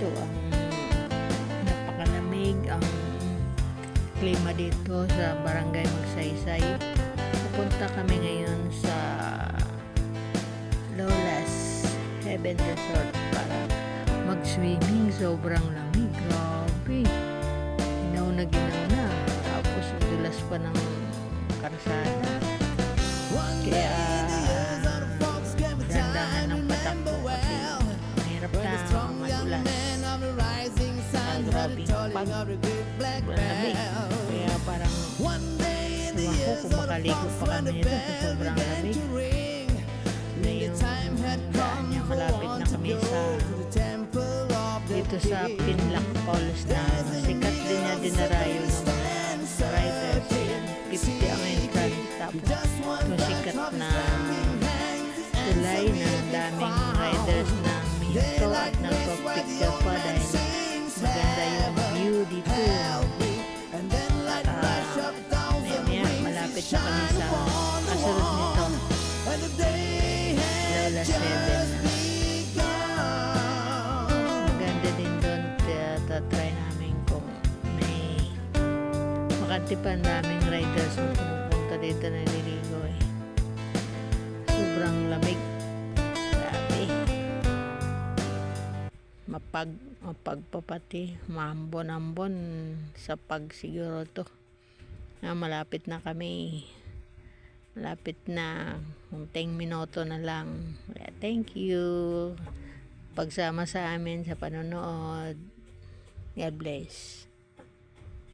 dito. Ang napakalamig ang klima dito sa Barangay Magsaysay. Pupunta kami ngayon sa Lola's Heaven Resort para mag-swimming. Sobrang lamig. Grabe. Ginaw na. Tapos dulas pa ng karsada. Kaya dandahan ng patakbo kasi mahirap na madulas. Ang grabing pag-lamig. Kaya parang ewan ko kung makaligo pa kami nito sa sobrang lamig. Ngayon daan niya malapit na kami sa dito sa Pinlac Falls na sikat din niya dinarayo ng mga riders. Ayan, 50 ang entrance. Tapos yung sikat na tulay na daming riders na minto at nagpapicture pa dahil maganda yung view dito. Maya malapit na kami sa kasunod nito, Lola 7 na. Maganda din doon. Tatry namin kung may makatipan daming riders na pumupunta dito na nililigo eh. Sobrang lamig. Grabe. Mapagpapati. Maambon-ambon sa pag siguro to. Malapit na kami. Malapit na. 10 minuto na lang. Thank you. Pagsama sa amin sa panonood. God bless.